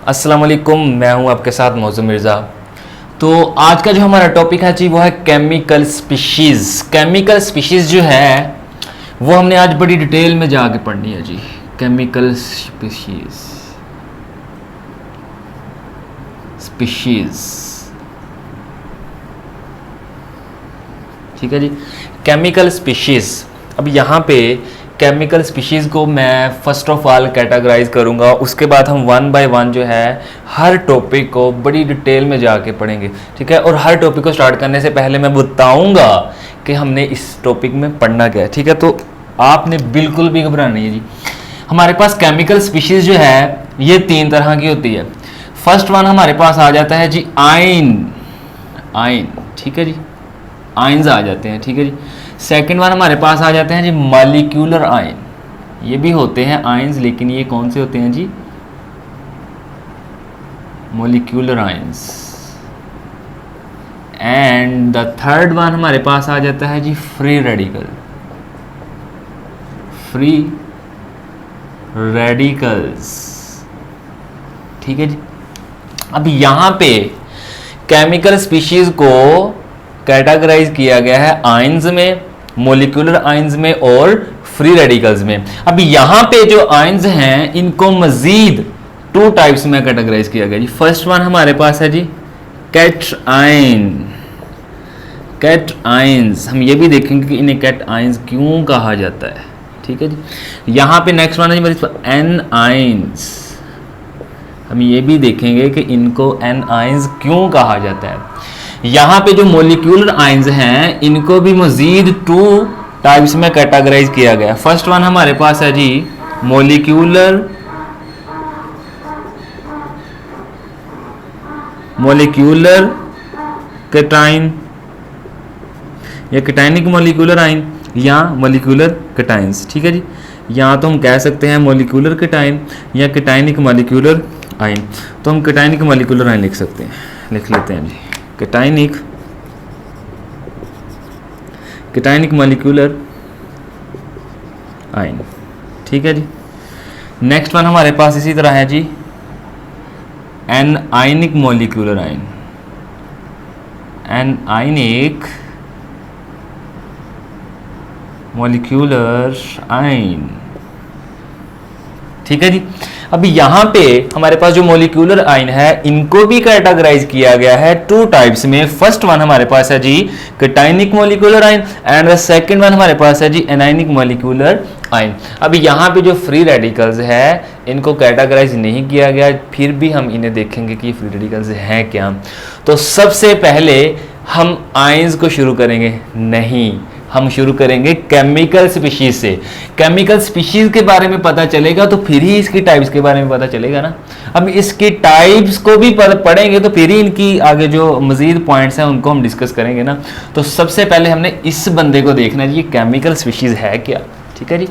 अस्सलाम वालेकुम, मैं हूं आपके साथ मौजूद मिर्ज़ा। तो आज का जो हमारा टॉपिक है जी वो है केमिकल स्पीशीज़। केमिकल स्पीशीज़ जो है वो हमने आज बड़ी डिटेल में जाके पढ़नी है जी। केमिकल स्पीशीज़ ठीक है जी। केमिकल स्पीशीज़, अब यहाँ पे केमिकल स्पीशीज़ को मैं फर्स्ट ऑफ ऑल कैटेगराइज करूँगा, उसके बाद हम वन बाय वन जो है हर टॉपिक को बड़ी डिटेल में जाके पढ़ेंगे, ठीक है। और हर टॉपिक को स्टार्ट करने से पहले मैं बताऊँगा कि हमने इस टॉपिक में पढ़ना क्या है, ठीक है। तो आपने बिल्कुल भी घबराना नहीं है जी। हमारे पास केमिकल स्पीशीज़ जो है ये तीन तरह की होती है। फर्स्ट वन हमारे पास आ जाता है जी आयन, ठीक है जी, आयंस आ जाते हैं, ठीक है जी। सेकंड वन हमारे पास आ जाते हैं जी मॉलिक्यूलर आयन, ये भी होते हैं आयंस, लेकिन ये कौन से होते हैं जी, molecular ions. And the third one हमारे पास आ जाता है जी फ्री रेडिकल्स, ठीक है जी। अब यहां पे केमिकल स्पीशीज को कैटेगराइज किया गया है आयंस में, मॉलिक्यूलर आयंस में और फ्री रेडिकल्स में। अब यहां पे जो आयंस हैं इनको मजीद टू टाइप्स में कैटेगराइज किया गया जी। फर्स्ट वन हमारे पास है जी कैट आयंस। हम ये भी देखेंगे कि इन्हें कैट आयंस क्यों कहा जाता है, ठीक है जी। यहां पे नेक्स्ट वन है जी एन आयंस। हम ये भी देखेंगे कि इनको एन आयंस क्यों कहा जाता है। यहाँ पे जो मॉलिक्यूलर आयंस हैं इनको भी मजीद टू टाइप्स में कैटेगराइज किया गया। फर्स्ट वन हमारे पास है जी मॉलिक्यूलर कैटाइन या कैटाइनिक मॉलिक्यूलर आयन या मॉलिक्यूलर कैटाइंस, ठीक है जी। यहाँ तो हम कह सकते हैं मॉलिक्यूलर कैटाइन या कैटाइनिक मॉलिक्यूलर आयन, तो हम कैटाइनिक मॉलिक्यूलर आयन लिख लेते हैं जी, कैटाइनिक मॉलिक्यूलर आयन, ठीक है जी। नेक्स्ट वन हमारे पास इसी तरह है जी anionic molecular ion, anionic molecular ion, ठीक है जी। अभी यहाँ पे हमारे पास जो मॉलिक्यूलर आयन है इनको भी कैटेगराइज किया गया है टू टाइप्स में। फर्स्ट वन हमारे पास है जी cationic molecular ion and the second one हमारे पास है जी एनायनिक मॉलिक्यूलर आयन। अभी यहाँ पे जो फ्री रेडिकल्स है इनको कैटेगराइज नहीं किया गया, फिर भी हम इन्हें देखेंगे कि फ्री रेडिकल्स हैं क्या। तो सबसे पहले हम आयंस को शुरू करेंगे, नहीं, हम शुरू करेंगे केमिकल स्पीशीज से। केमिकल स्पीशीज के बारे में पता चलेगा तो फिर ही इसकी टाइप्स के बारे में पता चलेगा ना। अब इसकी टाइप्स को भी पढ़ेंगे तो फिर ही इनकी आगे जो मजीद पॉइंट्स हैं उनको हम डिस्कस करेंगे ना। तो सबसे पहले हमने इस बंदे को देखना है जी, केमिकल स्पीशीज है क्या, ठीक है जी।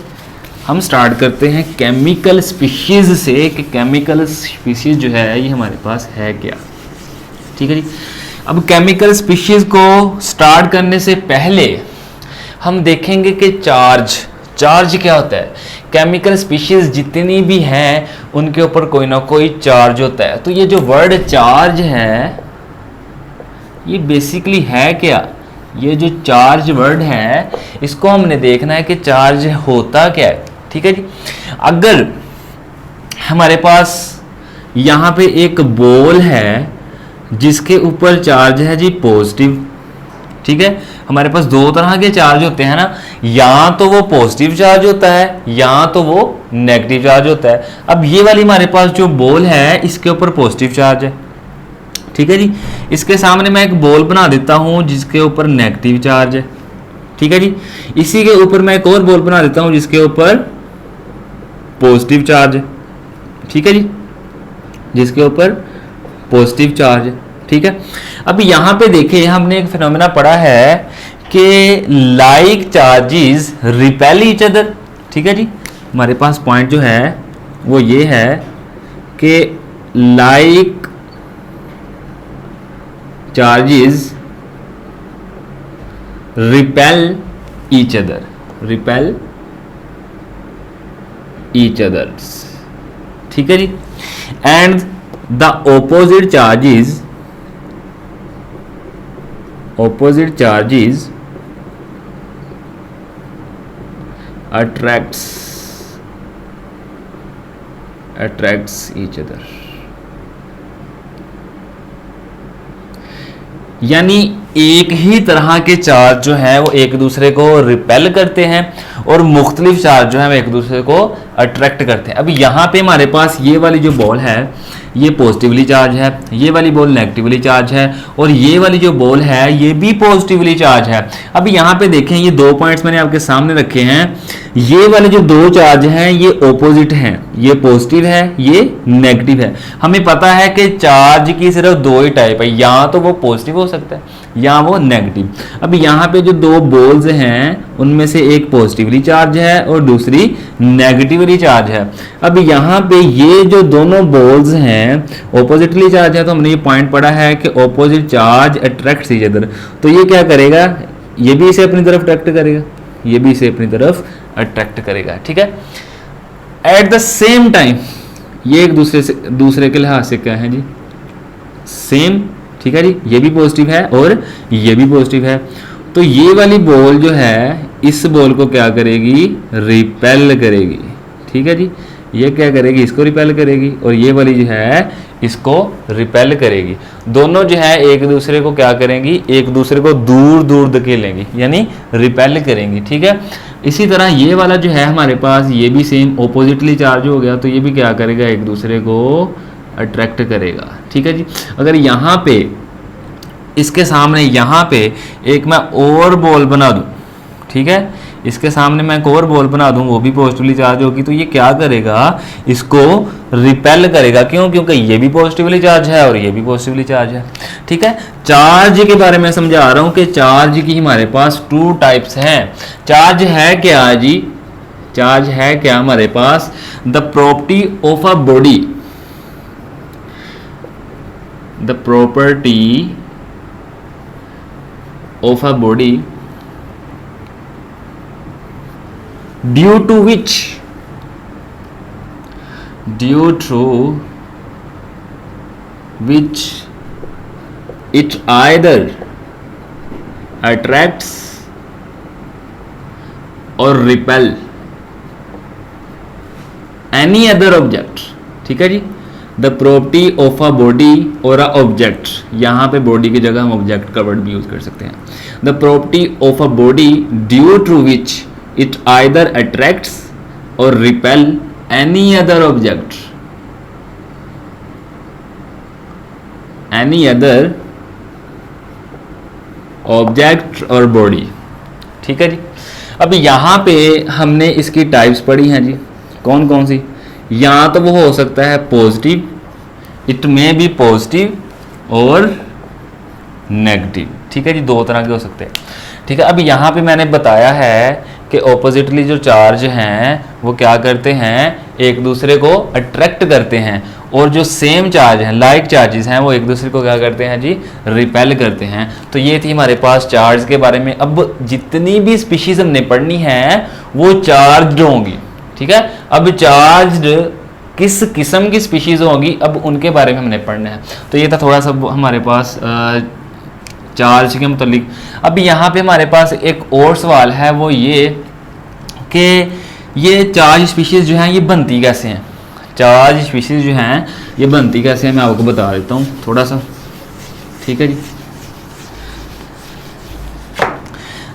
हम स्टार्ट करते हैं केमिकल स्पीशीज से कि केमिकल स्पीशीज जो है ये हमारे पास है क्या, ठीक है जी। अब केमिकल स्पीशीज को स्टार्ट करने से पहले हम देखेंगे कि चार्ज क्या होता है। केमिकल स्पीशीज जितनी भी हैं उनके ऊपर कोई ना कोई चार्ज होता है। तो ये जो वर्ड चार्ज है ये बेसिकली है क्या, ये जो चार्ज वर्ड है इसको हमने देखना है कि चार्ज होता क्या है, ठीक है जी। अगर हमारे पास यहाँ पे एक बॉल है जिसके ऊपर चार्ज है जी पॉजिटिव, ठीक है। हमारे पास दो तरह के चार्ज होते हैं ना, या तो वो पॉजिटिव चार्ज होता है या तो वो नेगेटिव चार्ज होता है। अब ये वाली हमारे पास जो बॉल है इसके ऊपर पॉजिटिव चार्ज है, ठीक है जी। इसके सामने मैं एक बॉल बना देता हूं जिसके ऊपर नेगेटिव चार्ज है, ठीक है जी। इसी के ऊपर मैं एक और बॉल बना देता हूं जिसके ऊपर पॉजिटिव चार्ज है, ठीक है जी, जिसके ऊपर पॉजिटिव चार्ज है, ठीक है। अब यहाँ पे देखिए हमने एक फिनोमेना पढ़ा है कि like charges repel each other, ठीक है जी। हमारे पास पॉइंट जो है वो ये है कि like charges repel each others, ठीक है जी। And the opposite charges attracts each other। यानी एक ही तरह के चार्ज जो है वो एक दूसरे को रिपेल करते हैं और मुख्तलिफ चार्ज जो है वो एक दूसरे को अट्रैक्ट करते हैं। अब यहाँ पे हमारे पास ये वाली जो बॉल है ये पॉजिटिवली चार्ज है, ये वाली बॉल नेगेटिवली चार्ज है, और ये वाली जो बॉल है ये भी पॉजिटिवली चार्ज है। अब यहाँ पे देखें ये दो पॉइंट्स मैंने आपके सामने रखे हैं, ये वाले जो दो चार्ज हैं ये ऑपोजिट हैं, ये पॉजिटिव है ये नेगेटिव है। हमें पता है कि चार्ज की सिर्फ दो ही टाइप है, या तो वो पॉजिटिव हो सकता है या वो नेगेटिव। अब यहाँ पे जो दो बॉल्स हैं उनमें से एक पॉजिटिवली चार्ज है और दूसरी नेगेटिवली चार्ज है। अब यहाँ पे ये जो दोनों बॉल्स हैं ऑपोजिटली चार्ज है, तो हमने ये पॉइंट पढ़ा है कि opposite charge attracts each other. तो ये क्या करेगा, ये भी इसे अपनी तरफ अट्रैक्ट करेगा, ये भी इसे अपनी तरफ अट्रैक्ट करेगा, ठीक है। एट द सेम टाइम ये एक दूसरे के लिहाज से क्या है जी, सेम, ठीक है जी। ये भी पॉजिटिव है और ये भी पॉजिटिव है, तो ये वाली बॉल जो है इस बॉल को क्या करेगी, रिपेल करेगी, ठीक है जी। ये क्या करेगी, इसको रिपेल करेगी, और ये वाली जो है इसको रिपेल करेगी। दोनों जो है एक दूसरे को क्या करेंगी, एक दूसरे को दूर दूर धकेलेंगी, यानी रिपेल करेंगी, ठीक है। इसी तरह ये वाला जो है हमारे पास ये भी सेम ऑपोजिटली चार्ज हो गया, तो ये भी क्या करेगा, एक दूसरे को अट्रैक्ट करेगा, ठीक है जी। अगर यहाँ पे इसके सामने यहाँ पे एक मैं और बॉल बना दूं, ठीक है, इसके सामने मैं एक और बॉल बना दूं, वो भी पॉजिटिवली चार्ज होगी, तो ये क्या करेगा, इसको रिपेल करेगा। क्यों, क्योंकि ये भी पॉजिटिवली चार्ज है और ये भी पॉजिटिवली चार्ज है, ठीक है। चार्ज के बारे में समझा रहा हूं कि चार्ज की हमारे पास टू टाइप्स हैं। चार्ज है क्या जी, चार्ज है क्या हमारे पास, the property of a body, द प्रॉपर्टी of a body due to which it either attracts or repel any other object, ठीक है जी। The property of a body or a object, यहाँ पे बॉडी की जगह हम ऑब्जेक्ट का वर्ड भी यूज कर सकते हैं। The property of a body due to which it either attracts or repel any other object, any other object or body, ठीक है जी। अब यहाँ पे हमने इसकी टाइप्स पढ़ी हैं जी, कौन कौन सी, या तो वो हो सकता है पॉजिटिव, इट में बी पॉजिटिव और नेगेटिव, ठीक है जी, दो तरह के हो सकते हैं, ठीक है। अब यहाँ पे मैंने बताया है कि ऑपोजिटली जो चार्ज हैं वो क्या करते हैं, एक दूसरे को अट्रैक्ट करते हैं, और जो सेम चार्ज हैं, लाइक चार्जेस हैं, वो एक दूसरे को क्या करते हैं जी, रिपेल करते हैं। तो ये थी हमारे पास चार्ज के बारे में। अब जितनी भी स्पीशीज हमने पढ़नी है वो चार्ज्ड होंगी, ठीक है। अब चार्ज्ड किस किस्म की स्पीशीज होगी, अब उनके बारे में हमने पढ़ना है। तो ये था थोड़ा सा हमारे पास चार्ज के मुतालिक। अब यहाँ पे हमारे पास एक और सवाल है, वो ये कि ये चार्ज स्पीशीज जो हैं ये बनती कैसे हैं, चार्ज स्पीशीज जो हैं ये बनती कैसे हैं, मैं आपको बता देता हूँ थोड़ा सा, ठीक है जी।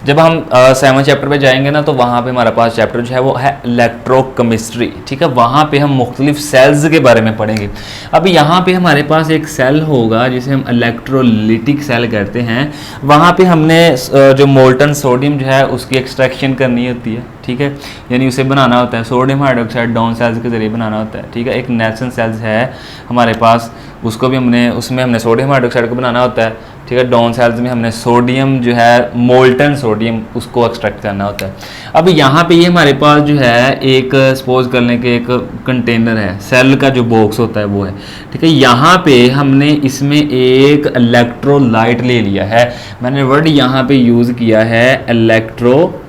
जब हम 7 चैप्टर पे जाएंगे ना, तो वहाँ पे हमारे पास चैप्टर जो है वो है इलेक्ट्रोकेमिस्ट्री, ठीक है। वहाँ पे हम मुख्तलिफ सेल्स के बारे में पढ़ेंगे। अब यहाँ पे हमारे पास एक सेल होगा जिसे हम इलेक्ट्रोलिटिक सेल कहते हैं। वहाँ पे हमने जो मोल्टन सोडियम जो है उसकी एक्सट्रैक्शन करनी होती है, ठीक है, यानी उसे बनाना होता है, सोडियम हाइड्रोक्साइड डाउन सेल्स के जरिए बनाना होता है, ठीक है। एक नेल्सन सेल्स है हमारे पास, उसको भी उसमें हमने सोडियम हाइड्रोक्साइड को बनाना होता है, ठीक है। डाउन सेल्स में हमने सोडियम जो है मोल्टन सोडियम उसको एक्सट्रैक्ट करना होता है। अब यहाँ पे ये हमारे पास जो है एक सपोज कर लें कि एक कंटेनर है, सेल का जो बॉक्स होता है वो है, ठीक है। यहाँ पे हमने इसमें एक इलेक्ट्रोलाइट ले लिया है, मैंने वर्ड यहाँ पे यूज़ किया है इलेक्ट्रोलाइट।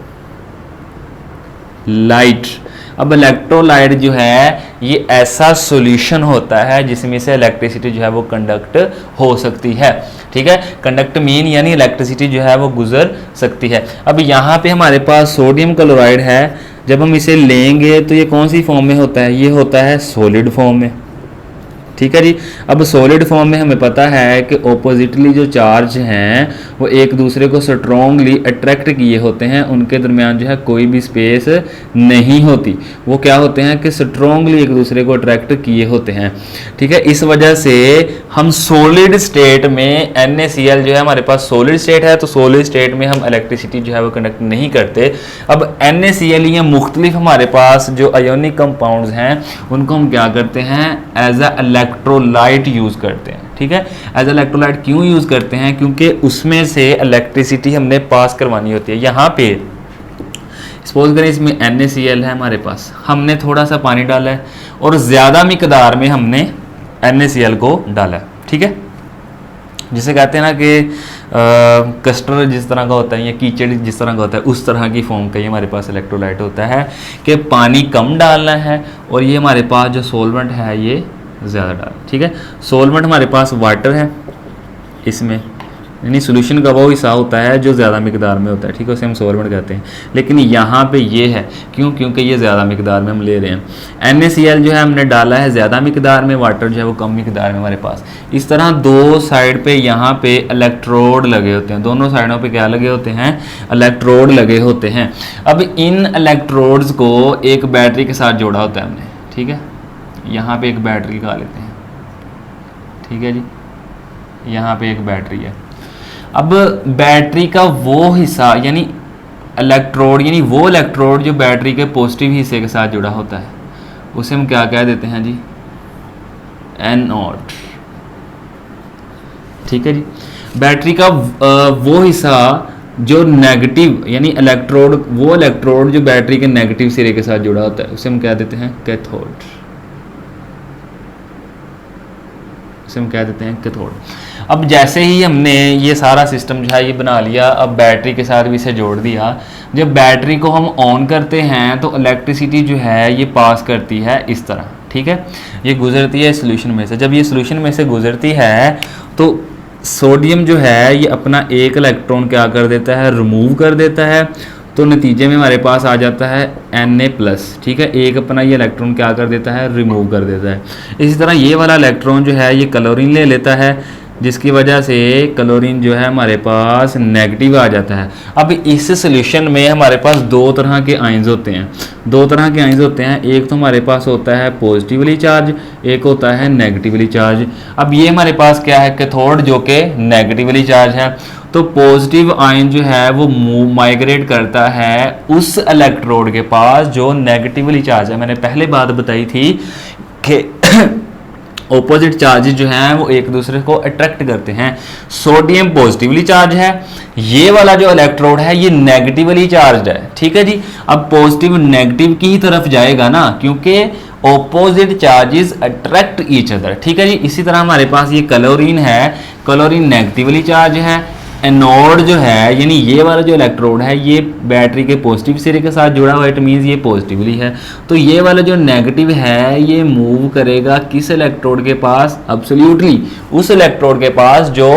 अब इलेक्ट्रोलाइट जो है ये ऐसा सॉल्यूशन होता है जिसमें से इलेक्ट्रिसिटी जो है वो कंडक्ट हो सकती है, ठीक है, कंडक्ट मीन यानी इलेक्ट्रिसिटी जो है वो गुजर सकती है। अब यहाँ पे हमारे पास सोडियम क्लोराइड है, जब हम इसे लेंगे तो ये कौन सी फॉर्म में होता है, ये होता है सॉलिड फॉर्म में, ठीक है जी। अब सॉलिड फॉर्म में हमें पता है कि ऑपोजिटली जो चार्ज हैं वो एक दूसरे को स्ट्रॉन्गली अट्रैक्ट किए होते हैं, उनके दरमियान जो है कोई भी स्पेस नहीं होती, वो क्या होते हैं कि स्ट्रॉन्गली एक दूसरे को अट्रैक्ट किए होते हैं, ठीक है। इस वजह से हम सॉलिड स्टेट में NaCl जो है हमारे पास सॉलिड स्टेट है, तो सॉलिड स्टेट में हम इलेक्ट्रिसिटी जो है वो कंडक्ट नहीं करते। अब NaCl या मुख्तलिफ हमारे पास जो आयोनिक कंपाउंड्स हैं उनको हम क्या करते हैं, एज अ इलेक्ट्रोलाइट यूज़ करते हैं, ठीक है। एज इलेक्ट्रोलाइट क्यों यूज़ करते हैं, क्योंकि उसमें से इलेक्ट्रिसिटी हमने पास करवानी होती है। यहाँ पे सपोज करें इसमें NaCl है हमारे पास, हमने थोड़ा सा पानी डाला है और ज़्यादा मिकदार में हमने NaCl को डाला है, ठीक है। जिसे कहते हैं ना कि कस्टर्ड जिस तरह का होता है या कीचड़ जिस तरह का होता है उस तरह की फॉर्म का ये हमारे पास इलेक्ट्रोलाइट होता है कि पानी कम डालना है और ये हमारे पास जो सोलवेंट है ये ज़्यादा डाल, ठीक है। सोलवेंट हमारे पास वाटर है इसमें, यानी सोल्यूशन का वो हिस्सा होता है जो ज़्यादा मिकदार में होता है, ठीक है, उसे हम सोलवेंट कहते हैं। लेकिन यहाँ पे ये है क्यों, क्योंकि ये ज़्यादा मिकदार में हम ले रहे हैं। NaCl जो है हमने डाला है ज़्यादा मिकदार में, वाटर जो है वो कम मिकदार में हमारे पास। इस तरह दो साइड पे यहाँ पे इलेक्ट्रोड लगे होते हैं, दोनों साइडों पे क्या लगे होते हैं, इलेक्ट्रोड लगे होते हैं। अब इन इलेक्ट्रोड्स को एक बैटरी के साथ जोड़ा होता है हमने, ठीक है। यहाँ पे एक बैटरी लगा लेते हैं, ठीक है जी, यहाँ पे एक बैटरी है। अब बैटरी का वो हिस्सा यानी इलेक्ट्रोड, यानी वो इलेक्ट्रोड जो बैटरी के पॉजिटिव हिस्से के साथ जुड़ा होता है उसे हम क्या कह देते हैं जी, एनोड, ठीक है जी। बैटरी का वो हिस्सा जो नेगेटिव यानी इलेक्ट्रोड, वो इलेक्ट्रोड जो बैटरी के नेगेटिव सिरे के साथ जुड़ा होता है उसे हम क्या देते हैं, कैथोड, उसे हम क्या देते हैं, कैथोड। अब जैसे ही हमने ये सारा सिस्टम जो है ये बना लिया, अब बैटरी के साथ भी इसे जोड़ दिया। जब बैटरी को हम ऑन करते हैं तो इलेक्ट्रिसिटी जो है ये पास करती है इस तरह, ठीक है, ये गुजरती है सोल्यूशन में से। जब ये सोल्यूशन में से गुजरती है तो सोडियम जो है ये अपना एक इलेक्ट्रॉन क्या कर देता है, रिमूव कर देता है, तो नतीजे में हमारे पास आ जाता है Na+, ठीक है। एक अपना ये इलेक्ट्रॉन क्या कर देता है, रिमूव कर देता है। इसी तरह ये वाला इलेक्ट्रॉन जो है ये क्लोरीन ले लेता है, जिसकी वजह से क्लोरीन जो है हमारे पास नेगेटिव आ जाता है। अब इस सोल्यूशन में हमारे पास दो तरह के आयंस होते हैं, दो तरह के आयंस होते हैं। एक तो हमारे पास होता है पॉजिटिवली चार्ज, एक होता है नेगेटिवली चार्ज। अब ये हमारे पास क्या है, कैथोड जो कि नेगेटिवली चार्ज है। तो पॉजिटिव आयन जो है वो माइग्रेट करता है उस इलेक्ट्रोड के पास जो नेगेटिवली चार्ज है। मैंने पहले बात बताई थी कि ऑपोजिट चार्जेस जो हैं वो एक दूसरे को अट्रैक्ट करते हैं। सोडियम पॉजिटिवली चार्ज है, ये वाला जो इलेक्ट्रोड है ये नेगेटिवली चार्ज है, ठीक है जी। अब पॉजिटिव नेगेटिव की ही तरफ जाएगा ना, क्योंकि opposite charges attract each other, ठीक है जी। इसी तरह हमारे पास ये क्लोरीन है, क्लोरीन नेगेटिवली चार्ज है। एनोड जो है यानी ये वाला जो इलेक्ट्रोड है ये बैटरी के पॉजिटिव सिरे के साथ जुड़ा हुआ है, इट मीन्स ये पॉजिटिवली है। तो ये वाला जो नेगेटिव है ये मूव करेगा किस इलेक्ट्रोड के पास, एब्सोल्युटली उस इलेक्ट्रोड के पास जो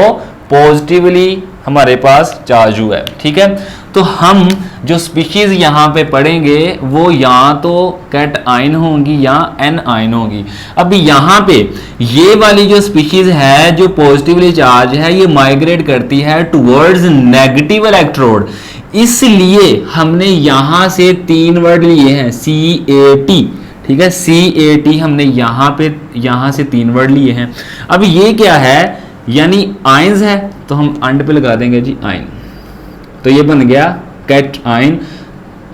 पॉजिटिवली हमारे पास चार्ज हुआ है, ठीक है। तो हम जो स्पीशीज यहाँ पे पढ़ेंगे वो या तो कैट आयन होंगी या एन आयन होगी। अब यहाँ पे ये वाली जो स्पीशीज है जो पॉजिटिवली चार्ज है ये माइग्रेट करती है टुवर्ड्स नेगेटिव इलेक्ट्रोड, इसलिए हमने यहाँ से तीन वर्ड लिए हैं CAT, ठीक है। CAT हमने यहाँ से तीन वर्ड लिए हैं। अब ये क्या है, यानी आयंस है, तो हम अंड पे लगा देंगे जी आयन, तो ये बन गया कैट आयन।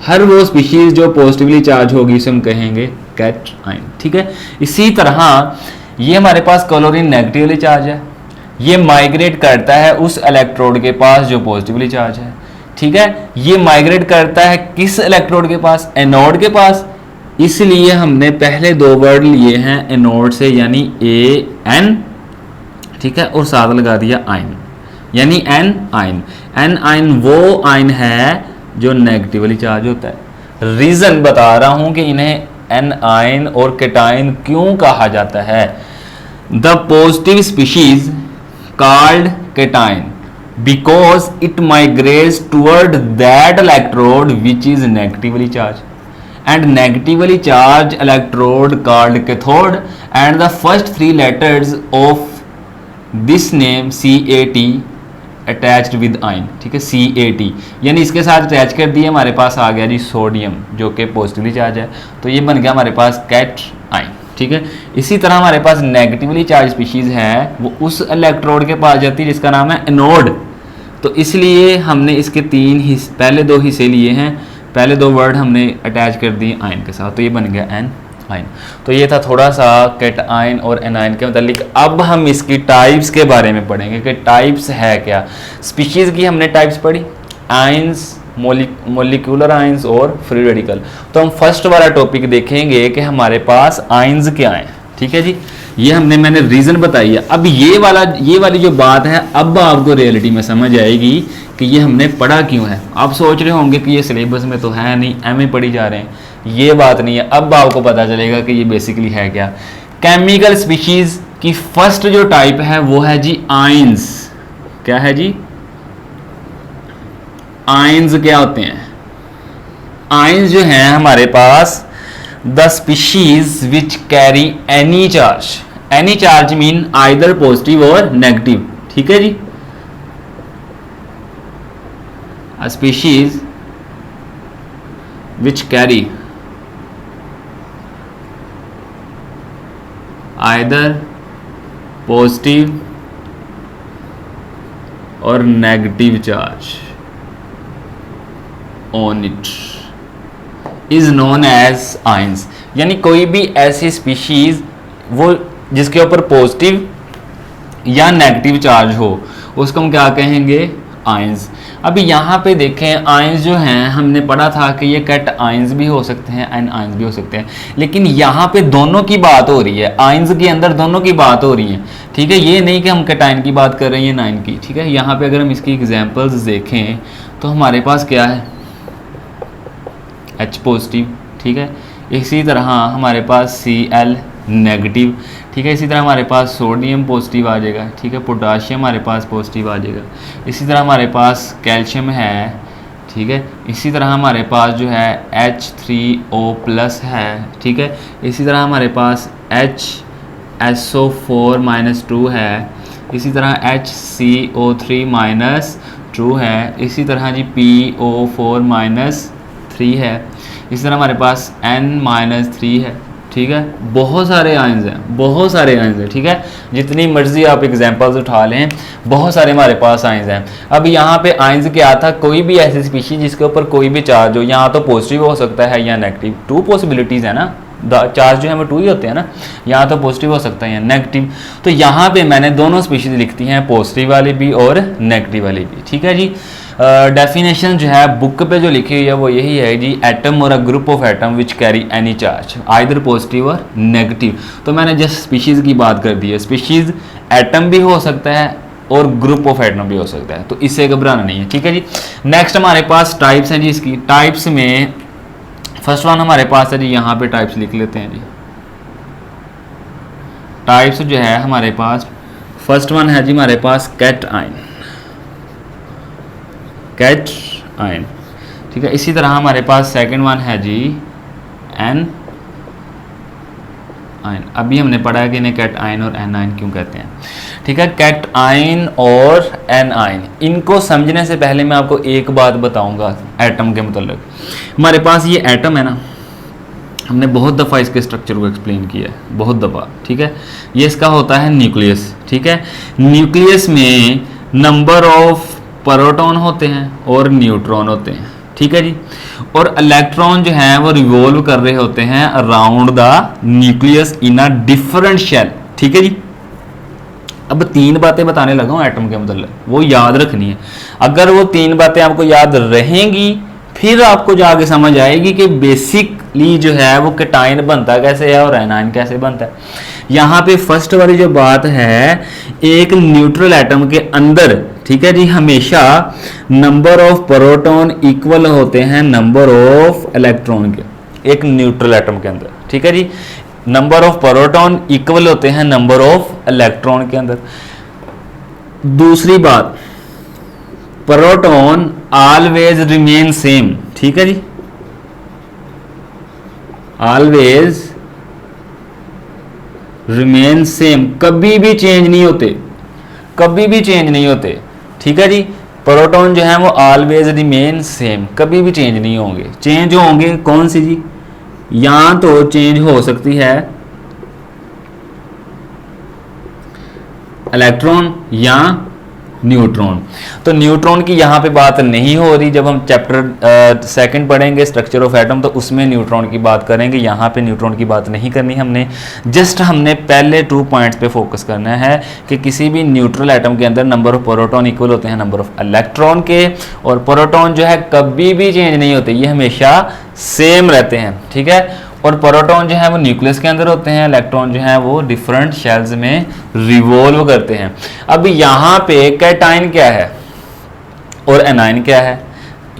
हर वो स्पीशीज जो पॉजिटिवली चार्ज होगी उसे हम कहेंगे कैट आयन, ठीक है। इसी तरह ये हमारे पास क्लोरीन नेगेटिवली चार्ज है, ये माइग्रेट करता है उस इलेक्ट्रोड के पास जो पॉजिटिवली चार्ज है, ठीक है। ये माइग्रेट करता है किस इलेक्ट्रोड के पास, एनोड के पास, इसलिए हमने पहले दो वर्ड लिए हैं एनोड से यानी AN, ठीक है, और साथ लगा दिया आयन यानी एन आयन। एन आयन वो आयन है जो नेगेटिवली चार्ज होता है। रीजन बता रहा हूं कि इन्हें एनाइन और केटाइन क्यों कहा जाता है। The positive species called cation because it migrates toward that electrode which is negatively charged, and negatively charged electrode called cathode, and the first three letters of this name CAT attached with ion, ठीक है, CAT यानी इसके साथ attach कर दिए, हमारे पास आ गया जी सोडियम जो कि पॉजिटिवली चार्ज है, तो ये बन गया हमारे पास कैट आयन, ठीक है। इसी तरह हमारे पास नेगेटिवली चार्ज स्पीशीज है, वो उस इलेक्ट्रोड के पास जाती है जिसका नाम है एनोड, तो इसलिए हमने इसके पहले दो हिस्से लिए हैं, पहले दो वर्ड हमने अटैच कर दिए आयन के साथ, तो ये बन गया एन आयन। तो ये था थोड़ा सा कैट आयन और एनायन के मतलब। अब हम इसकी टाइप्स के बारे में पढ़ेंगे कि टाइप्स है क्या। स्पीशीज की हमने टाइप्स पढ़ी, आयंस, मोलिकुलर आयंस और फ्री रेडिकल। तो हम फर्स्ट वाला टॉपिक देखेंगे कि हमारे पास आयंस क्या है, ठीक है जी। ये मैंने रीजन बताई है। अब ये वाली जो बात है, अब आपको रियलिटी में समझ आएगी कि ये हमने पढ़ा क्यों है। आप सोच रहे होंगे कि ये सिलेबस में तो है नहीं, एमए पढ़ी जा रहे हैं, ये बात नहीं है। अब आपको पता चलेगा कि ये बेसिकली है क्या। केमिकल स्पीशीज की फर्स्ट जो टाइप है वो है जी आयंस। क्या है जी? आयंस क्या होते हैं? आयंस जो हैं हमारे पास the species which carry any charge, any charge mean either positive or negative, ठीक है जी। A species which carry either positive or negative charge on it is known as ions. यानी कोई भी ऐसी स्पीशीज वो जिसके ऊपर पॉजिटिव या नेगेटिव चार्ज हो, उसको हम क्या कहेंगे? आयंस। अभी यहाँ पे देखें, आयंस जो हैं हमने पढ़ा था कि ये कैट आयंस भी हो सकते हैं, एन आयंस भी हो सकते हैं, लेकिन यहाँ पे दोनों की बात हो रही है, आयंस के अंदर दोनों की बात हो रही है, ठीक है। ये नहीं कि हम कैटाइन की बात कर रहे हैं या नाइन की, ठीक है। यहाँ पे अगर हम इसकी एग्जाम्पल्स देखें तो हमारे पास क्या है? H पॉजिटिव, ठीक है। इसी तरह हमारे पास Cl नेगेटिव, ठीक है। इसी तरह हमारे पास सोडियम पॉजिटिव आ जाएगा, ठीक है। पोटाशियम हमारे पास पॉजिटिव आ जाएगा। इसी तरह हमारे पास कैल्शियम है, ठीक है। इसी तरह हमारे पास जो है H3O+ है, ठीक है। इसी तरह हमारे पास HSO4-2 है। इसी तरह HCO3-2 है। इसी तरह जी PO4-3 है। इसी तरह हमारे पास N-3 है, ठीक है। बहुत सारे आयंस हैं, बहुत सारे आयंस हैं, ठीक है। जितनी मर्जी आप एग्जांपल्स उठा लें, बहुत सारे हमारे पास आयंस हैं। अब यहाँ पे आयंस क्या था? कोई भी ऐसी स्पीशीज जिसके ऊपर कोई भी चार्ज हो, यहाँ तो पॉजिटिव हो सकता है या नेगेटिव, 2 पॉसिबिलिटीज़ है ना, चार्ज जो है वो 2 ही होते हैं ना, यहाँ तो पॉजिटिव हो सकता है या नेगेटिव। तो यहाँ पे मैंने दोनों स्पीशीज लिखती हैं, पॉजिटिव वाली भी और नेगेटिव वाली भी, ठीक है जी। डेफिनेशन जो है बुक पे जो लिखी हुई है वो यही है जी, एटम और a group of atom which carry any charge either positive or negative. तो मैंने जस्ट स्पीशीज की बात कर दी है, स्पीशीज एटम भी हो सकता है और ग्रुप ऑफ एटम भी हो सकता है, तो इससे घबराना नहीं है, ठीक है जी। नेक्स्ट हमारे पास टाइप्स हैं जी। इसकी टाइप्स में फर्स्ट वन हमारे पास है जी, यहाँ पे टाइप्स लिख लेते हैं जी। टाइप्स जो है हमारे पास फर्स्ट वन है जी हमारे पास कैट आयन, कैट आयन, ठीक है। इसी तरह हमारे पास सेकंड वन है जी एन आयन। अभी हमने पढ़ा है कि इन्हें कैट आयन और एन आयन क्यों कहते हैं, ठीक है। कैट आयन और एन आयन, इनको समझने से पहले मैं आपको एक बात बताऊंगा एटम के मतलब। हमारे पास ये एटम है ना, हमने बहुत दफ़ा इसके स्ट्रक्चर को एक्सप्लेन किया है, बहुत दफ़ा, ठीक है। ये इसका होता है न्यूक्लियस, ठीक है। न्यूक्लियस में नंबर ऑफ प्रोटॉन होते हैं और न्यूट्रॉन होते हैं, ठीक है जी। और इलेक्ट्रॉन जो है वो रिवॉल्व कर रहे होते हैं around the nucleus in a different shell, ठीक है जी। अब 3 बातें बताने लगा हूँ एटम के मतलब, वो याद रखनी है। अगर वो 3 बातें आपको याद रहेंगी फिर आपको जाके समझ आएगी कि बेसिकली जो है वो कैटाइन बनता कैसे है और एनायन कैसे बनता है। यहाँ पे फर्स्ट वाली जो बात है, एक न्यूट्रल एटम के अंदर, ठीक है जी, हमेशा नंबर ऑफ प्रोटॉन इक्वल होते हैं नंबर ऑफ इलेक्ट्रॉन के, एक न्यूट्रल एटम के अंदर, ठीक है जी, नंबर ऑफ प्रोटॉन इक्वल होते हैं नंबर ऑफ इलेक्ट्रॉन के अंदर। दूसरी बात, प्रोटॉन ऑलवेज रिमेन सेम, ठीक है जी, ऑलवेज रिमेन सेम, कभी भी चेंज नहीं होते, कभी भी चेंज नहीं होते, ठीक है जी। प्रोटॉन जो है वो ऑलवेज रिमेन सेम, कभी भी चेंज नहीं होंगे। चेंज होंगे कौन सी जी, या तो चेंज हो सकती है इलेक्ट्रॉन या न्यूट्रॉन। तो न्यूट्रॉन की यहाँ पे बात नहीं हो रही, जब हम चैप्टर सेकंड पढ़ेंगे स्ट्रक्चर ऑफ एटम तो उसमें न्यूट्रॉन की बात करेंगे, यहाँ पे न्यूट्रॉन की बात नहीं करनी हमने। जस्ट हमने पहले 2 पॉइंट्स पे फोकस करना है कि किसी भी न्यूट्रल एटम के अंदर नंबर ऑफ प्रोटॉन इक्वल होते हैं नंबर ऑफ इलेक्ट्रॉन के, और प्रोटॉन जो है कभी भी चेंज नहीं होते, ये हमेशा सेम रहते हैं, ठीक है। और प्रोटॉन जो है वो न्यूक्लियस के अंदर होते हैं, इलेक्ट्रॉन जो है वो डिफरेंट शेल्स में रिवॉल्व करते हैं। अब यहाँ पे कैटाइन क्या है और एनाइन क्या है,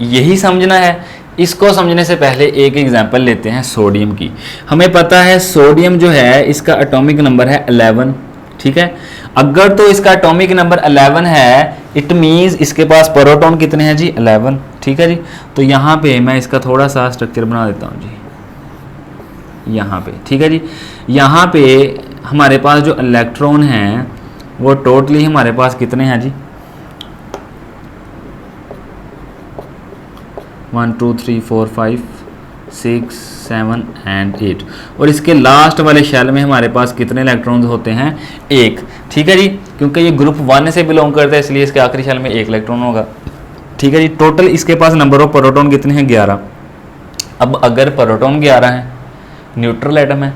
यही समझना है। इसको समझने से पहले एक एग्जांपल लेते हैं सोडियम की। हमें पता है सोडियम जो है इसका एटॉमिक नंबर है 11, ठीक है। अगर तो इसका एटॉमिक नंबर 11 है, इट मीन्स इसके पास प्रोटॉन कितने हैं जी, 11, ठीक है जी। तो यहाँ पे मैं इसका थोड़ा सा स्ट्रक्चर बना देता हूँ जी, यहाँ पे, ठीक है जी। यहाँ पे हमारे पास जो इलेक्ट्रॉन हैं वो टोटली हमारे पास कितने हैं जी, 1 2 3 4 5 6 7 एंड 8, और इसके लास्ट वाले शेल में हमारे पास कितने इलेक्ट्रॉन्स होते हैं, 1, ठीक है जी। क्योंकि ये ग्रुप 1 से बिलोंग करता है इसलिए इसके आखिरी शेल में 1 इलेक्ट्रॉन होगा, ठीक है जी। टोटल इसके पास नंबर ऑफ प्रोटॉन कितने हैं, 11। अब अगर प्रोटॉन 11 है, न्यूट्रल एटम है,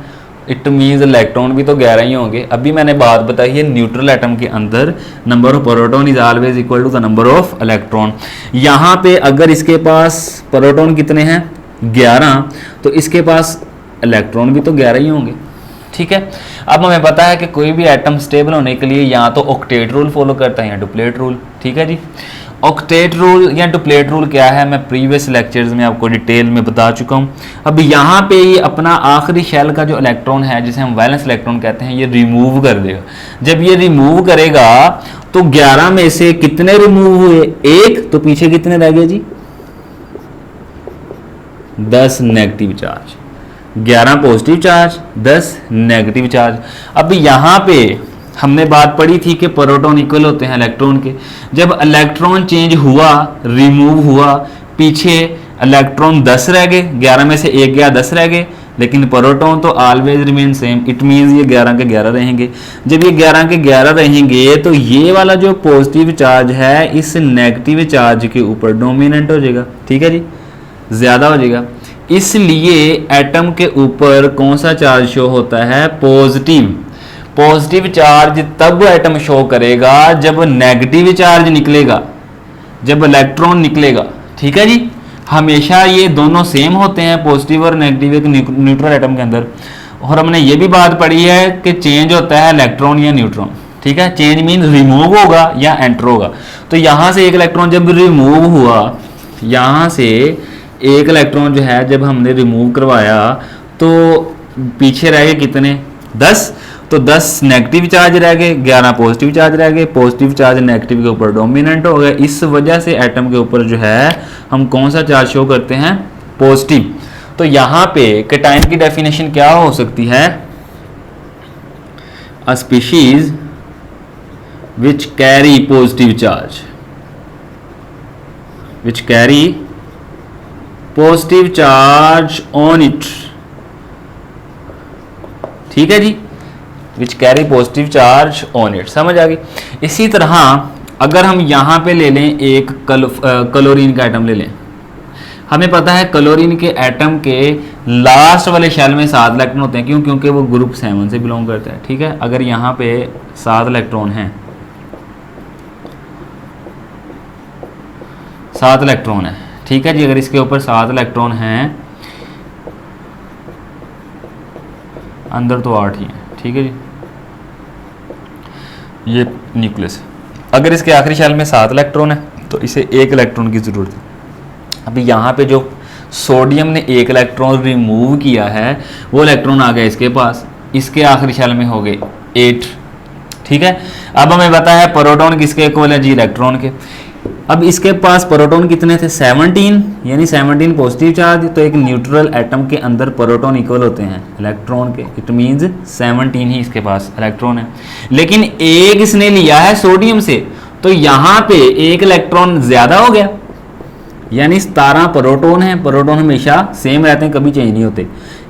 इट मीन्स इलेक्ट्रॉन भी तो 11 ही होंगे। अभी मैंने बात बताई है न्यूट्रल एटम के अंदर number of proton is always equal to the number of electron. यहाँ पे अगर इसके पास प्रोटॉन कितने हैं, 11, तो इसके पास इलेक्ट्रॉन भी तो 11 ही होंगे, ठीक है। अब हमें पता है कि कोई भी एटम स्टेबल होने के लिए या तो ऑक्टेट रूल फॉलो करता है या डुप्लेट रूल, ठीक है जी। ऑक्टेट रूल या डुप्लेट रूल क्या है, मैं प्रीवियस लेक्चर्स में आपको डिटेल में बता चुका हूँ। अब यहाँ पे ये अपना आखिरी शेल का जो इलेक्ट्रॉन है जिसे हम वैलेंस इलेक्ट्रॉन कहते हैं, ये रिमूव कर देगा। जब ये रिमूव करेगा तो 11 में से कितने रिमूव हुए, 1, तो पीछे कितने रह गए जी, 10 negative charge, 11 positive charge, 10 negative charge. अब यहाँ पे हमने बात पढ़ी थी कि प्रोटॉन इक्वल होते हैं इलेक्ट्रॉन के। जब इलेक्ट्रॉन चेंज हुआ, रिमूव हुआ, पीछे इलेक्ट्रॉन 10 रह गए, 11 में से 1 गया, 10 रह गए, लेकिन प्रोटॉन तो always remain same, it means ये 11 के 11 रहेंगे। जब ये 11 के 11 रहेंगे तो ये वाला जो पॉजिटिव चार्ज है इस नेगेटिव चार्ज के ऊपर डोमिनेंट हो जाएगा, ठीक है जी, ज़्यादा हो जाएगा। इसलिए एटम के ऊपर कौन सा चार्ज शो होता है, पॉजिटिव। पॉजिटिव चार्ज तब एटम शो करेगा जब नेगेटिव चार्ज निकलेगा, जब इलेक्ट्रॉन निकलेगा, ठीक है जी। हमेशा ये दोनों सेम होते हैं, पॉजिटिव और नेगेटिव, एक न्यूट्रल एटम के अंदर। और हमने ये भी बात पढ़ी है कि चेंज होता है इलेक्ट्रॉन या न्यूट्रॉन, ठीक है। चेंज मीन रिमूव होगा या एंटर होगा। तो यहाँ से एक इलेक्ट्रॉन जब रिमूव हुआ, यहाँ से एक इलेक्ट्रॉन जो है जब हमने रिमूव करवाया तो पीछे रह गए कितने, 10। तो 10 नेगेटिव चार्ज रह गए, 11 पॉजिटिव चार्ज रह गए। पॉजिटिव चार्ज नेगेटिव के ऊपर डोमिनेंट हो गए। इस वजह से एटम के ऊपर जो है हम कौन सा चार्ज शो करते हैं, पॉजिटिव। तो यहाँ पे कैटाइन की डेफिनेशन क्या हो सकती है, a species which carry positive charge, which carry positive charge on it, ठीक है जी, which carry positive charge on it. समझ आ गई। इसी तरह अगर हम यहाँ पे ले लें एक क्लोरीन का एटम ले लें, हमें पता है क्लोरीन के एटम के लास्ट वाले शेल में 7 इलेक्ट्रॉन होते हैं। क्यों, क्योंकि वो ग्रुप 7 से बिलोंग करता है, ठीक है। अगर यहाँ पे 7 इलेक्ट्रॉन हैं, 7 इलेक्ट्रॉन है, ठीक है जी। अगर इसके ऊपर 7 इलेक्ट्रॉन हैं, अंदर तो 8 ही हैं, ठीक है जी। ये न्यूक्लियस। अगर इसके आखिरी शेल में 7 इलेक्ट्रॉन है तो इसे 1 इलेक्ट्रॉन की ज़रूरत है। अभी यहाँ पे जो सोडियम ने 1 इलेक्ट्रॉन रिमूव किया है वो इलेक्ट्रॉन आ गया इसके पास, इसके आखिरी शेल में हो गए 8। ठीक है, अब हमें पता है प्रोटॉन किसके इक्वल है जी, इलेक्ट्रॉन के। अब इसके पास प्रोटॉन कितने थे, 17, यानी 17 पॉजिटिव चार्ज। तो एक न्यूट्रल एटम के अंदर प्रोटॉन इक्वल होते हैं इलेक्ट्रॉन के, इट मींस 17 ही इसके पास इलेक्ट्रॉन है। लेकिन एक इसने लिया है सोडियम से, तो यहाँ पे 1 इलेक्ट्रॉन ज्यादा हो गया, यानी 17 प्रोटॉन है। प्रोटॉन हमेशा सेम रहते हैं, कभी चेंज नहीं होते,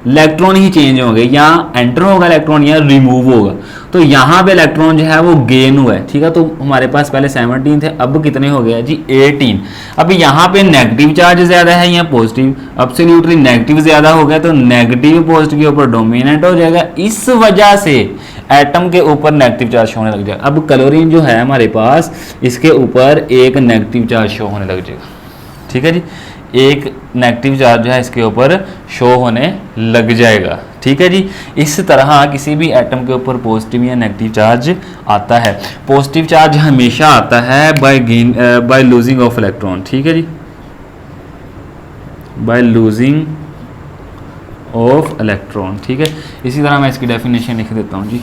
इलेक्ट्रॉन ही चेंज होंगे, या एंटर होगा इलेक्ट्रॉन या रिमूव होगा। तो यहाँ पे इलेक्ट्रॉन जो है वो गेन हुआ है। ठीक है, तो हमारे पास पहले 17 थे, अब कितने हो गया जी, 18। अब यहाँ पे नेगेटिव चार्ज ज्यादा है या पॉजिटिव, एब्सोल्युटली नेगेटिव ज्यादा हो गया, तो नेगेटिव पॉजिटिव के ऊपर डोमिनेट हो जाएगा, इस वजह से एटम के ऊपर नेगेटिव चार्ज होने लग जाएगा। अब क्लोरीन जो है हमारे पास, इसके ऊपर एक नेगेटिव चार्ज शो होने लग जाएगा। ठीक है जी, एक नेगेटिव चार्ज जो है इसके ऊपर शो होने लग जाएगा। ठीक है जी, इस तरह किसी भी एटम के ऊपर पॉजिटिव या नेगेटिव चार्ज आता है। पॉजिटिव चार्ज हमेशा आता है बाय लूजिंग ऑफ इलेक्ट्रॉन। ठीक है जी, बाय लूजिंग ऑफ इलेक्ट्रॉन। ठीक है, इसी तरह मैं इसकी डेफिनेशन लिख देता हूँ जी।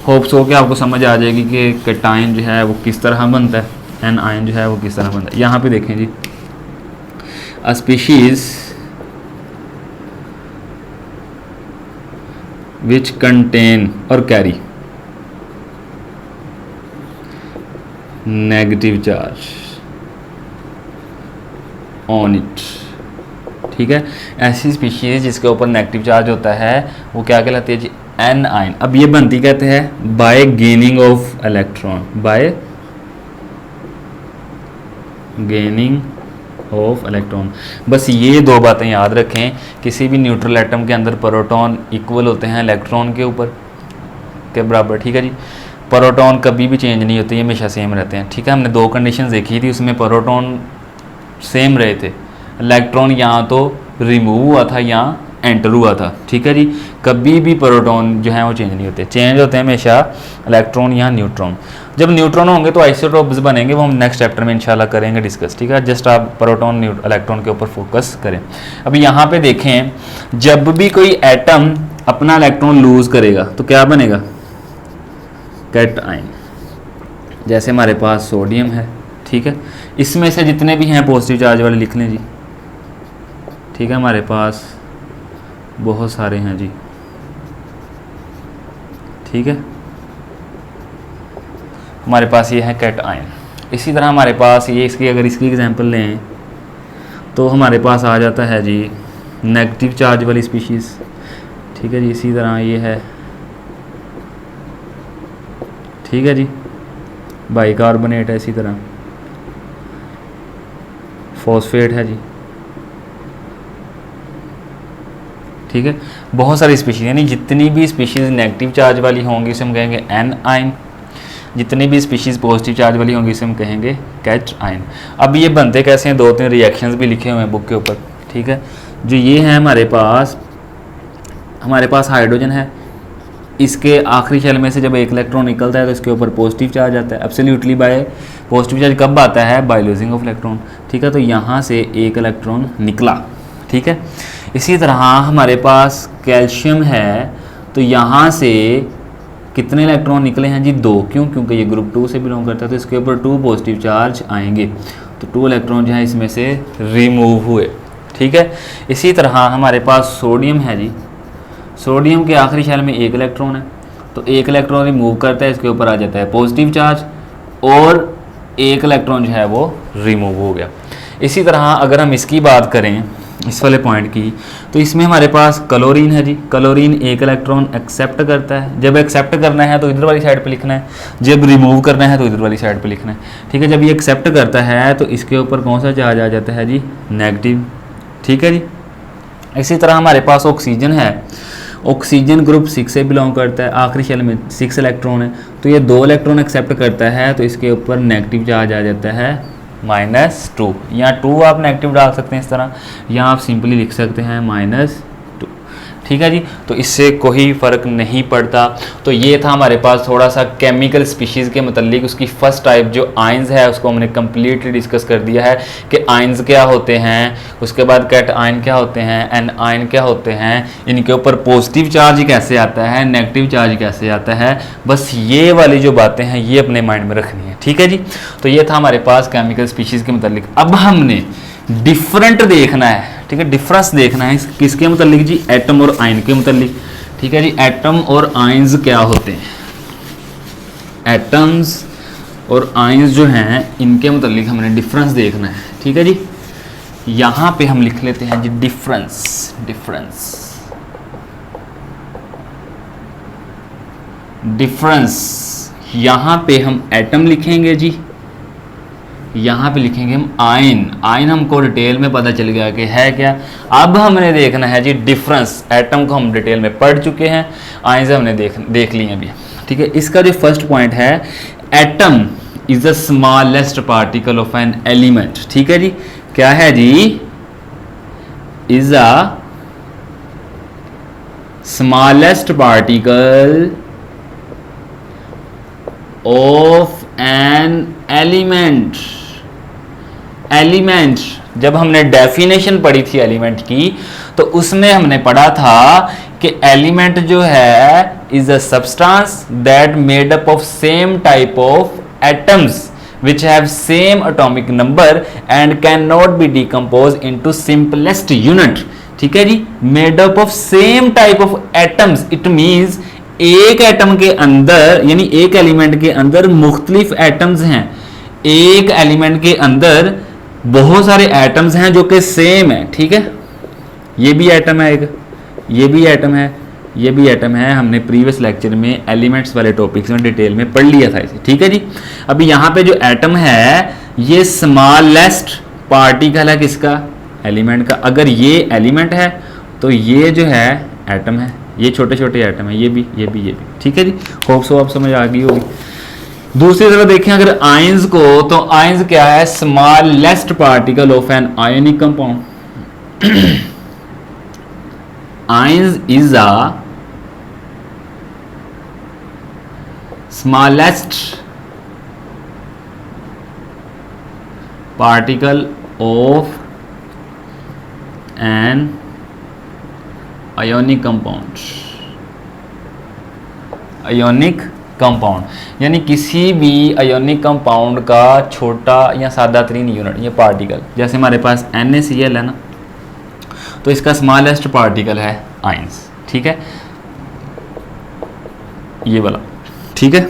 होप सो कि आपको समझ आ जाएगी कि कैटायन जो है वो किस तरह बनता है, एन आयन जो है वो किस तरह बनता है। यहाँ पे देखें जी, a species which contain or carry negative charge on it। ठीक है, ऐसी स्पीशीज जिसके ऊपर नेगेटिव चार्ज होता है वो क्या कहलाती है जी, एन आयन। अब ये बनती कहते हैं bye gaining of electron, bye gaining of electron. बस ये 2 बातें याद रखें, किसी भी न्यूट्रल एटम के अंदर प्रोटॉन इक्वल होते हैं इलेक्ट्रॉन के ऊपर के बराबर। ठीक है जी, प्रोटॉन कभी भी चेंज नहीं होते, ये हमेशा सेम रहते हैं। ठीक है, हमने 2 कंडीशंस देखी थी, उसमें प्रोटॉन सेम रहे थे, इलेक्ट्रॉन यहाँ तो रिमूव हुआ था या एंटर हुआ था। ठीक है जी, कभी भी प्रोटॉन जो है वो चेंज नहीं होते, चेंज होते हैं हमेशा इलेक्ट्रॉन या न्यूट्रॉन। जब न्यूट्रॉन होंगे तो आइसोटोप्स बनेंगे, वो हम नेक्स्ट चैप्टर में इंशाल्लाह करेंगे डिस्कस। ठीक है, जस्ट आप प्रोटॉन इलेक्ट्रॉन के ऊपर फोकस करें। अब यहाँ पे देखें, जब भी कोई एटम अपना इलेक्ट्रॉन लूज करेगा तो क्या बनेगा, कैटायन। जैसे हमारे पास सोडियम है, ठीक है, इसमें से जितने भी हैं पॉजिटिव चार्ज वाले लिख लें जी। ठीक है, हमारे पास बहुत सारे हैं जी। ठीक है, हमारे पास ये है कैटायन। इसी तरह हमारे पास ये इसकी अगर इसकी एग्जांपल लें तो हमारे पास आ जाता है जी नेगेटिव चार्ज वाली स्पीशीज़। ठीक है जी, इसी तरह ये है, ठीक है जी, बाइकार्बोनेट है, इसी तरह फॉस्फेट है जी। ठीक है, बहुत सारी स्पीशीज, यानी जितनी भी स्पीशीज़ नेगेटिव चार्ज वाली होंगी उसे हम कहेंगे एन आयन, जितनी भी स्पीशीज़ पॉजिटिव चार्ज वाली होंगी उसे हम कहेंगे कैट आयन। अब ये बनते कैसे हैं, 2-3 रिएक्शंस भी लिखे हुए हैं बुक के ऊपर। ठीक है, जो ये है हमारे पास हाइड्रोजन है, इसके आखिरी शेल में से जब 1 इलेक्ट्रॉन निकलता है तो इसके ऊपर पॉजिटिव चार्ज आता है। एब्सोल्युटली बाय पॉजिटिव चार्ज कब आता है, बाय लूजिंग ऑफ इलेक्ट्रॉन। ठीक है, तो यहाँ से 1 इलेक्ट्रॉन निकला। ठीक है, इसी तरह हमारे पास कैल्शियम है, तो यहाँ से कितने इलेक्ट्रॉन निकले हैं जी, 2। क्यों, क्योंकि ये ग्रुप 2 से बिलोंग करता है, तो इसके ऊपर 2 पॉजिटिव चार्ज आएंगे, तो 2 इलेक्ट्रॉन जो है इसमें से रिमूव हुए। ठीक है, इसी तरह हमारे पास सोडियम है जी, सोडियम के आखिरी शेल में 1 इलेक्ट्रॉन है, तो 1 इलेक्ट्रॉन रिमूव करता है, इसके ऊपर आ जाता है पॉजिटिव चार्ज, और 1 इलेक्ट्रॉन जो है वो रिमूव हो गया। इसी तरह अगर हम इसकी बात करें, इस वाले पॉइंट की, तो इसमें हमारे पास क्लोरीन है जी। क्लोरीन 1 इलेक्ट्रॉन एक्सेप्ट करता है, जब एक्सेप्ट करना है तो इधर वाली साइड पे लिखना है, जब रिमूव करना है तो इधर वाली साइड पे लिखना है। ठीक है, जब ये एक्सेप्ट करता है तो इसके ऊपर कौन सा चार्ज आ जाता है जी, नेगेटिव। ठीक है जी, इसी तरह हमारे पास ऑक्सीजन है, ऑक्सीजन ग्रुप 6 से बिलोंग करता है, आखिरी शेल में 6 इलेक्ट्रॉन है, तो ये 2 इलेक्ट्रॉन एक्सेप्ट करता है, तो इसके ऊपर नेगेटिव चार्ज आ जाता है -2। यहाँ 2 आप नेगेटिव डाल सकते हैं इस तरह, या आप सिंपली लिख सकते हैं -2। ठीक है जी। तो इससे कोई फ़र्क नहीं पड़ता। तो ये था हमारे पास थोड़ा सा केमिकल स्पीशीज़ के मतलब, उसकी फर्स्ट टाइप जो आयंस है उसको हमने कम्प्लीटली डिस्कस कर दिया है कि आयंस क्या होते हैं, उसके बाद कैट आयन क्या होते हैं, एन आयन क्या होते हैं, इनके ऊपर पॉजिटिव चार्ज कैसे आता है, नेगेटिव चार्ज कैसे आता है। बस ये वाली जो बातें हैं ये अपने माइंड में रखनी है, ठीक है जी। तो ये था हमारे पास केमिकल स्पीशीज़ के मतलब। अब हमने डिफरेंट देखना है, ठीक है, डिफरेंस देखना है किसके मतलब जी, एटम और आयन के मतलब, ठीक है जी। एटम और आयंस क्या होते हैं, एटम्स और आयंस जो हैं इनके मतलब हमने डिफरेंस देखना है, ठीक है जी। यहां पे हम लिख लेते हैं जी डिफरेंस, यहां पे हम एटम लिखेंगे जी, यहाँ पे लिखेंगे हम आयन हमको डिटेल में पता चल गया कि है क्या। अब हमने देखना है जी डिफरेंस, एटम को हम डिटेल में पढ़ चुके हैं, आयन से हमने देख लिए अभी, ठीक है। इसका जो फर्स्ट पॉइंट है, atom is the smallest particle of an element, ठीक है जी। क्या है जी, is a smallest particle of an element. Element जब हमने डेफिनेशन पढ़ी थी एलिमेंट की, तो उसमें हमने पढ़ा था कि एलिमेंट जो है is a substance that made up of same type of atoms which have same atomic number and cannot be decomposed into simplest unit, ठीक है जी। Made up of same type of atoms, it means एक atom के अंदर, यानी एक element के अंदर मुख्तलिफ एटम्स हैं, एक एलिमेंट के अंदर बहुत सारे एटम्स हैं जो कि सेम है, ठीक है। ये भी एटम है एक, ये भी एटम है, ये भी एटम है। हमने प्रीवियस लेक्चर में एलिमेंट्स वाले टॉपिक्स में डिटेल में पढ़ लिया था इसे, ठीक है जी। अभी यहाँ पे जो एटम है ये स्मॉलेस्ट पार्टिकल है किसका, एलिमेंट का। अगर ये एलिमेंट है तो ये जो है एटम है, ये छोटे छोटे एटम है, ये भी, ठीक है जी। होप सो आप समझ आ गई होगी। दूसरी तरफ देखें अगर आयंस को, तो आयंस क्या है, smallest particle of an ionic compound. Ions is a smallest particle of an ionic compound. Ionic compound यानी किसी भी आयोनिक कंपाउंड का छोटा या सादा तरीन यूनिट, ये पार्टिकल, जैसे हमारे पास NaCl है ना, तो इसका स्मॉलेस्ट पार्टिकल है आयंस, ठीक है, ये वाला, ठीक है।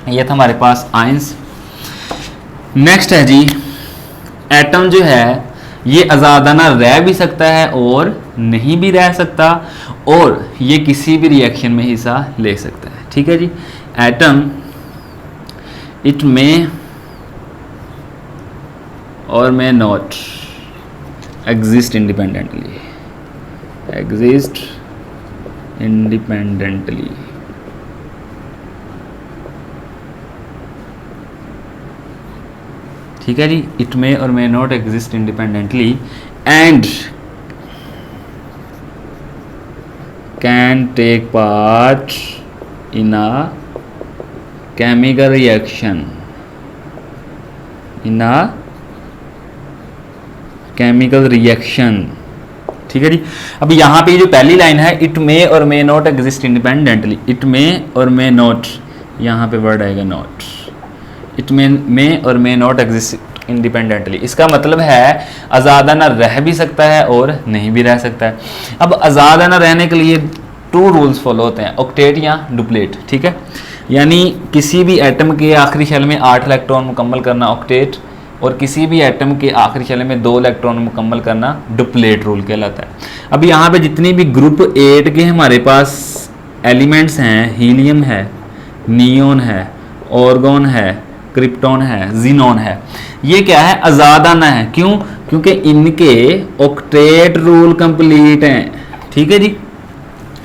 ये था हमारे पास आयंस। नेक्स्ट है जी एटम जो है ये आज़ादाना रह भी सकता है और नहीं भी रह सकता, और ये किसी भी रिएक्शन में हिस्सा ले सकता है, ठीक है जी। एटम इट में और मे नॉट एग्जिस्ट इंडिपेंडेंटली, ठीक है जी। इट मे और may not exist independently and can take part in a chemical reaction, ठीक है जी। अब यहाँ पे जो पहली लाइन है, इट मे और may not exist independently, it may और मे नॉट, यहाँ पे वर्ड आएगा नॉट, इट मे और मे नॉट एग्जिस्ट इंडिपेंडेंटली। इसका मतलब है आज़ादाना रह भी सकता है और नहीं भी रह सकता है। अब आज़ादाना रहने के लिए 2 रूल्स फॉलो होते हैं, ऑक्टेट या डुप्लेट, ठीक है। यानी किसी भी एटम के आखिरी शेल में 8 इलेक्ट्रॉन मुकम्मल करना ऑक्टेट, और किसी भी एटम के आखिरी शेल में 2 इलेक्ट्रॉन मुकम्मल करना डुप्लेट रूल कहलाता है। अब यहाँ पे जितनी भी ग्रुप 8 के हमारे पास एलिमेंट्स हैं, हीलियम है, नियोन है, ऑर्गन है, क्रिप्टॉन है, जीनॉन है, ये क्या है, आज़ादाना है। क्यों? क्योंकि इनके ऑक्टेट रूल कंप्लीट हैं, ठीक है जी।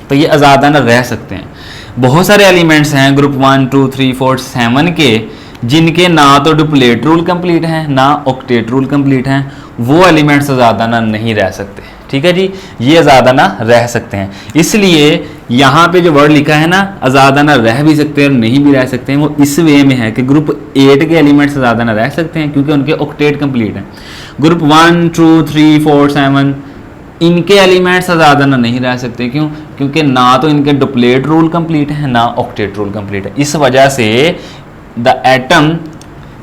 तो ये आज़ादाना रह सकते हैं। बहुत सारे एलिमेंट्स हैं ग्रुप 1, 2, 3, 4, 7 के, जिनके ना तो डुप्लेट रूल कंप्लीट हैं ना ऑक्टेट रूल कंप्लीट हैं, वो एलिमेंट्स आज़ादाना नहीं रह सकते, ठीक है जी, ये आज़ादाना रह सकते हैं। इसलिए यहाँ पे जो वर्ड लिखा है ना, आज़ादाना रह भी सकते हैं और नहीं भी रह सकते हैं, वो इस वे में है कि ग्रुप 8 के एलिमेंट्स आज़ादाना रह सकते हैं क्योंकि उनके ऑक्टेट कंप्लीट हैं। ग्रुप 1, 2, 3, 4, 7 इनके एलिमेंट्स आज़ादाना नहीं रह सकते। क्यों? क्योंकि ना तो इनके डुप्लेट रूल कंप्लीट है ना ऑक्टेट रूल कंप्लीट है। इस वजह से द एटम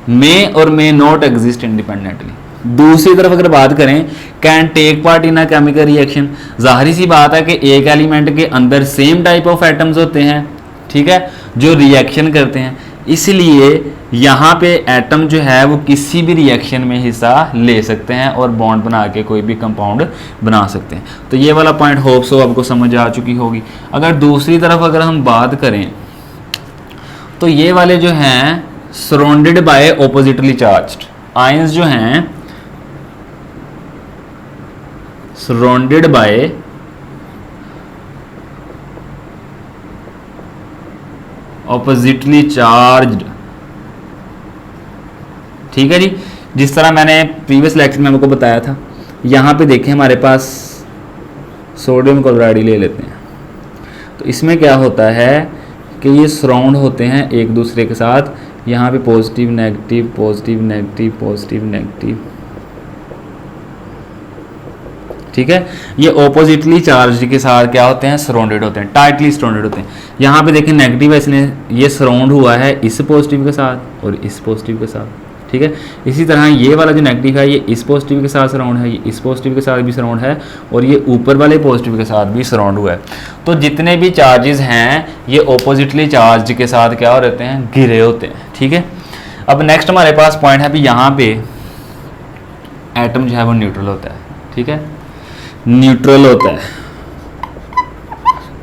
मे और मे नॉट एग्जिस्ट इंडिपेंडेंटली। दूसरी तरफ अगर बात करें, can take part in a chemical reaction, जाहिर सी बात है कि एक एलिमेंट के अंदर सेम टाइप ऑफ एटम्स होते हैं, ठीक है, जो रिएक्शन करते हैं। इसलिए यहाँ पे एटम जो है वो किसी भी रिएक्शन में हिस्सा ले सकते हैं और बॉन्ड बना के कोई भी कंपाउंड बना सकते हैं। तो ये वाला पॉइंट होप सो आपको समझ आ चुकी होगी। अगर दूसरी तरफ अगर हम बात करें तो ये वाले जो हैं surrounded by oppositely charged ions जो हैं, सराउंडेड बाय ऑपोजिटली चार्ज्ड, ठीक है जी। जिस तरह मैंने प्रीवियस लेक्चर में आपको बताया था, यहाँ पे देखें हमारे पास सोडियम क्लोराइड ले लेते हैं, तो इसमें क्या होता है कि ये सराउंड होते हैं एक दूसरे के साथ। यहाँ पे positive negative positive negative positive negative, ठीक है। ये ऑपोजिटली चार्ज के साथ क्या होते हैं, सराउंडेड होते हैं, टाइटली सराउंडेड होते हैं। यहाँ पे देखें नेगेटिव है, इसने ये सराउंड हुआ है इस पॉजिटिव के साथ और इस पॉजिटिव के साथ, ठीक है। इसी तरह ये वाला जो नेगेटिव है ये इस पॉजिटिव के साथ सराउंड है, ये इस पॉजिटिव के साथ भी सराउंड है और ये ऊपर वाले पॉजिटिव के साथ भी सराउंड हुआ है। तो जितने भी चार्जेस हैं ये ऑपोजिटली चार्ज के साथ क्या हो रहते हैं, घिरे होते हैं, ठीक है। अब नेक्स्ट हमारे पास पॉइंट है भी, यहाँ पे एटम जो है वो न्यूट्रल होता है, ठीक है, न्यूट्रल होता है।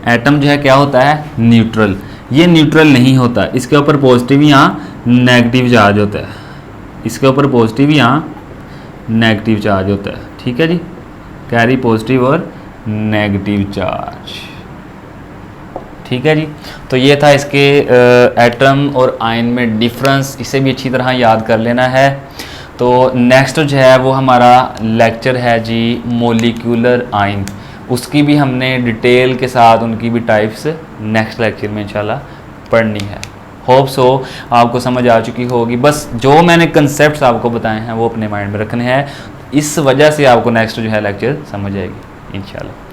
एटम जो है क्या होता है, न्यूट्रल। ये न्यूट्रल नहीं होता, इसके ऊपर पॉजिटिव या नेगेटिव चार्ज होता है, इसके ऊपर पॉजिटिव या नेगेटिव चार्ज होता है, ठीक है जी, carry positive or negative charge, ठीक है जी। तो ये था इसके एटम और आयन में डिफरेंस, इसे भी अच्छी तरह याद कर लेना है। तो नेक्स्ट जो है वो हमारा लेक्चर है जी मॉलिक्यूलर आयन, उसकी भी हमने डिटेल के साथ उनकी भी टाइप्स नेक्स्ट लेक्चर में इंशाल्लाह पढ़नी है। होप सो आपको समझ आ चुकी होगी। बस जो मैंने कंसेप्ट्स आपको बताए हैं वो अपने माइंड में रखने हैं, इस वजह से आपको नेक्स्ट जो है लेक्चर समझ आएगी इंशाल्लाह।